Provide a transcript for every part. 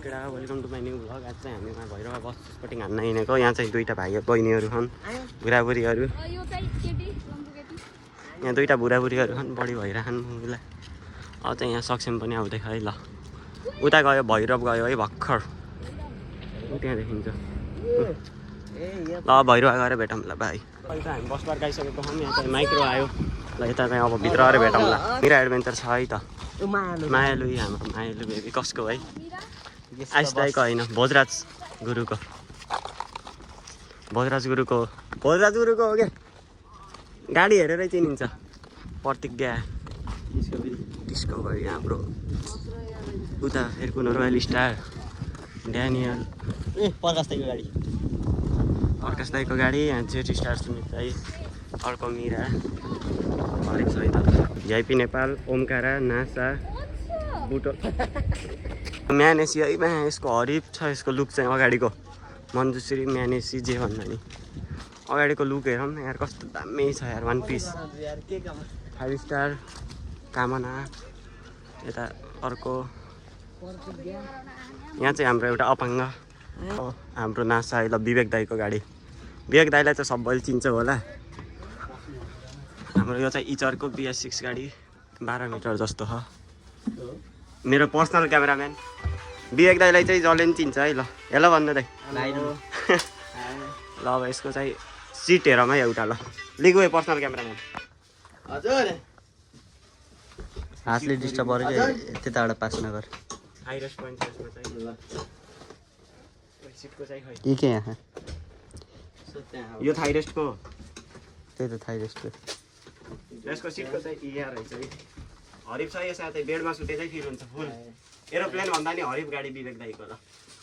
केटा welcome to my new vlog. आज चाहिँ हामी भैरवा बस स्पोटिङ हान्न हिँडेको। यहाँ चाहिँ दुईवटा भाइ बहिनीहरू छन्, बुढाबुढीहरू। यहाँ दुईवटा बुढाबुढीहरू छन्, बढी भइरहन् उसलाई। अब चाहिँ यहाँ सक्षम पनि आउँदै है। ल उता गयो, भैरव गयो है भर्खर, त्यहाँ देखिन्छ। ल भैरवा गएर भेटौँ ल भाइ। अहिले त हामी बस पार्क आइसकेको छौँ। यहाँ चाहिँ माइक्रो आयो। ल यता चाहिँ अब भित्र गएर भेटौँ ल। मिरा एडभेन्चर छ है त। मायालु हाम्रो मायालु बेबी कसको है? आइस दाइको होइन, भोजराज गुरुको। भोजराज गुरुको हो क्या? गाडी हेरेरै चिनिन्छ। प्रतिज्ञा डिस्कभरी हाम्रो। उता फेरि कुन रोयल स्टार, ड्यानियल, प्रकाश दाइको गाडी। यहाँ जेट स्टार सुमित दाइ, अर्को मिरा, हरेक छ है त। भिआइपी नेपाल, ओमकारा, नासा, बुटो, म्यानेसी है। यसको हरिफ छ। यसको लुक चाहिँ अगाडिको मन्जुश्री म्यानेसी जे भन्दा नि अगाडिको लुक हेरौँ न यार, कस्तो दामी छ यार। वान पिस 5 स्टार कामना। यता अर्को यहाँ चाहिँ हाम्रो एउटा अपाङ्ग हाम्रो नासा है। ल विवेक दाईको गाडी। विवेक दाईलाई चाहिँ सबैले चिन्छ होला। हाम्रो यो चाहिँ इचरको BS6 गाडी, 12 मिटर जस्तो छ। मेरो पर्सनल क्यामेराम्यान विवेक दाईलाई चाहिँ जसले पनि चिन्छ है। ल हेलो भन्नु दाइ। ल अब यसको चाहिँ सिट हेरौँ है एउटा। ल लिगो पर्सनल क्यामेराम्यान हजुर। हातले डिस्टर्ब गरेको त्यताबाट पास नगर। हाइरेस्ट पोइन्ट यसमा चाहिँ ल सिटको चाहिँ खै के यहाँ यो थाइरेस्टको, त्यही त थाइरेस्टको। यसको सिटको चाहिँ इआर रहेछ है। हरिफ छ यो साथै बेडमा सुते चाहिँ फिर हुन्छ फुल। एरोप्लेन भन्दा नि हरिफ गाडी विवेक दाईको। ल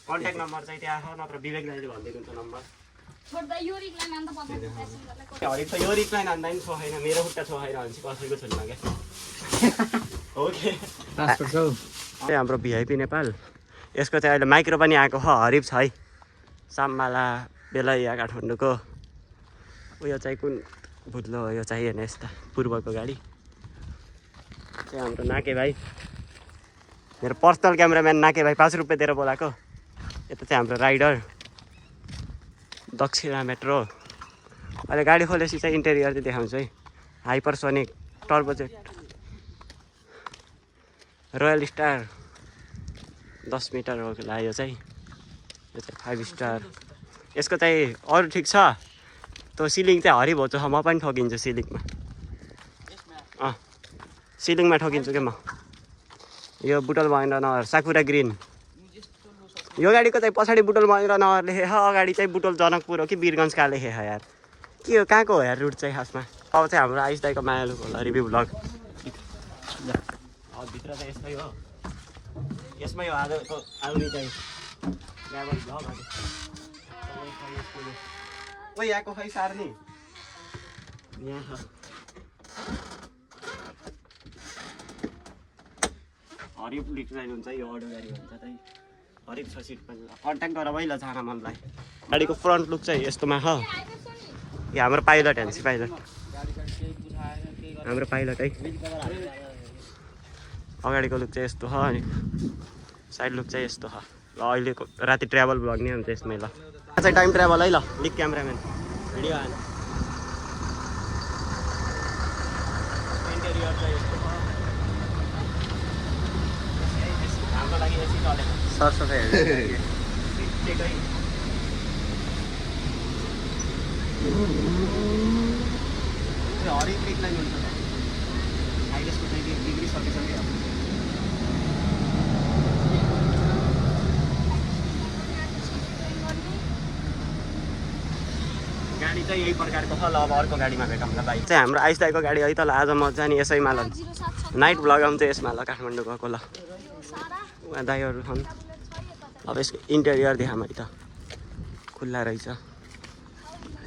कन्ट्याक्ट नम्बर चाहिँ त्यहाँ छ, नत्र विवेक दाईले भनिदिएको हुन्छ नम्बर। हरिफ त यो रिक्लाइन हान्दा नि छोएन, मेरो खुट्टा छोएन भने चाहिँ कसैको छोड्न क्या हो कि। हाम्रो भिआइपी नेपाल। यसको चाहिँ अहिले माइक्रो पनि आएको छ। हरिफ छ है। साम्बाला बेलैया काठमाडौँको। उयो चाहिँ कुन बुझ्लो हो यो चाहिँ होइन, यस्ता पूर्वको गाडी। चाहिँ हाम्रो नाके भाइ, मेरो पर्सनल क्यामेराम्यान नाके भाइ, 5 रुपियाँ दिएर बोलाएको। यता चाहिँ हाम्रो राइडर दक्षिणा मेट्रो। अहिले गाडी खोलेपछि चाहिँ इन्टेरियर चाहिँ देखाउँछु है। Hypersonic turbojet royal star 10 meter हो होला यो चाहिँ। यो चाहिँ 5 स्टार। यसको चाहिँ अरू ठिक छ। त्यो सिलिङ चाहिँ हरिफ हो। म पनि ठोकिन्छु सिलिङमा। सिलिङमा ठोकिन्छु क्या म। यो बुटल महेन्द्र नगर साकुरा ग्रिन। यो गाडीको चाहिँ पछाडि बुटल महेन्द्र नगर लेखे छ, अगाडि चाहिँ बुटल जनकपुर हो कि वीरगन्ज कहाँ लेखे छ यार। के हो कहाँको हो यार रुट चाहिँ खासमा। अब चाहिँ हाम्रो आइस दाईको मायालुको होला रिभ्यू भ्लग। अब भित्र चाहिँ यस्तै हो। यसमै हो आजको आउने चाहिँ ट्राभल भ्लग। ओइ यहाँको खै सार्ने यहाँ हरिफ लिक्लाइन हुन्छ यो अडो गाडी भन्छ चाहिँ। हरिफ छ सिट पनि। कन्ट्याक्ट गर पहिला जान मनलाई। गाडीको फ्रन्ट लुक चाहिँ यस्तोमा छ। यो हाम्रो पाइलट हेर्नुहोस्, पाइलट हाम्रो पाइलट है। अगाडिको लुक चाहिँ यस्तो छ अनि साइड लुक चाहिँ यस्तो छ। ल अहिलेको राति ट्राभल भ्लग नै हुन्छ यसमै। ल चाहिँ टाइम ट्राभल है। ल लिक क्यामेराम्यान भिडियो हाल्नु। इन्टेरियर चाहिँ यस्तो छ। हाम्रो लागि एसी चलेको सरसफाइ हरिफ लिकलाइन हुन्छ। हाइरेस्टको चाहिँ डिग्री सकिसक्यो। गाडी चाहिँ यही प्रकारको छ। ल अब अर्को गाडीमा भेटौँ ल भाइ। चाहिँ हाम्रो आइस दाईको गाडी है त। ल आज मजा नि यसैमा। ल नाइट भ्लग आउँछ यसमा। ल काठमाडौँ गएको। ल उहाँ दाईहरू छन्। अब यसको इन्टेरियर देखाऊँ है त। खुल्ला रहेछ।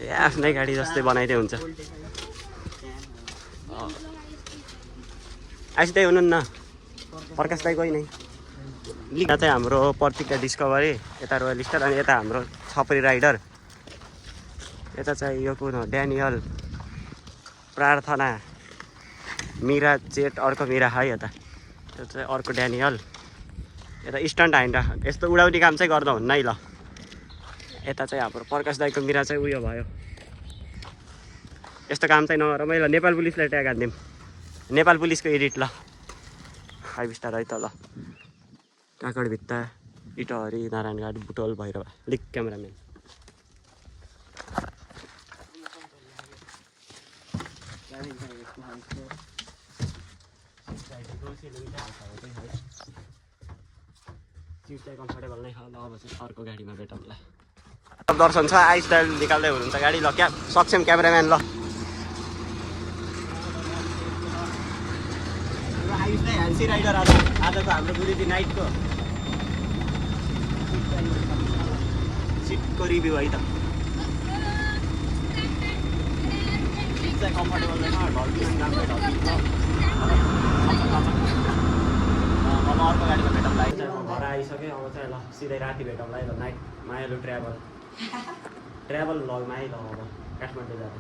ए आफ्नै गाडी जस्तै बनाइदिए हुन्छ। आइस दाई हुनुहुन्न? प्रकाश दाई कोही नै। यहाँ चाहिँ हाम्रो प्रतिज्ञा डिस्कभरी, यता रोयल स्टार, अनि यता हाम्रो छपरी राइडर। यता चाहिँ यो कुन हो? ड्यानियल, प्रार्थना, मिरा जेट, अर्को मिरा है। यता यो चाहिँ अर्को ड्यानियल। यता स्टन्ट हानेर यस्तो उडाउने काम चाहिँ गर्दा हुन्न है ल। यता चाहिँ हाम्रो प्रकाश दाईको मिरा चाहिँ उयो भयो, यस्तो काम चाहिँ नगर मैले नेपाल पुलिसलाई ट्याग हानिदिउँ, नेपाल पुलिसको एडिट ल। खाइ बिस्तारै त ल। काकड भित्ता इटहरी नारायणघाट बुटोल भैरव अलिक क्यामेराम्यान कम्फर्टेबल नै छ ल। अब चाहिँ अर्को गाडीमा भेटौँला। दर्शन छ आई स्टाइल निकाल्दै हुनुहुन्छ गाडी ल। क्या सक्षम क्यामेराम्यान ल। आयुष नै ह्यान्सी राइडर आजको हाम्रो गुरुजी नाइटको सिटको रिभ्यू है त। सिट चाहिँ कम्फर्टेबल छैन, ढल्की पनि राम्रै ढल्की छ। अब अर्को गाडीमा भेटौँला है। घर आइसक्यो अब चाहिँ ल सिधै राति भेटौँला है ल। नाइट मायालु ट्राभल भ्लगमा है ल। अब काठमाडौँ जाँदा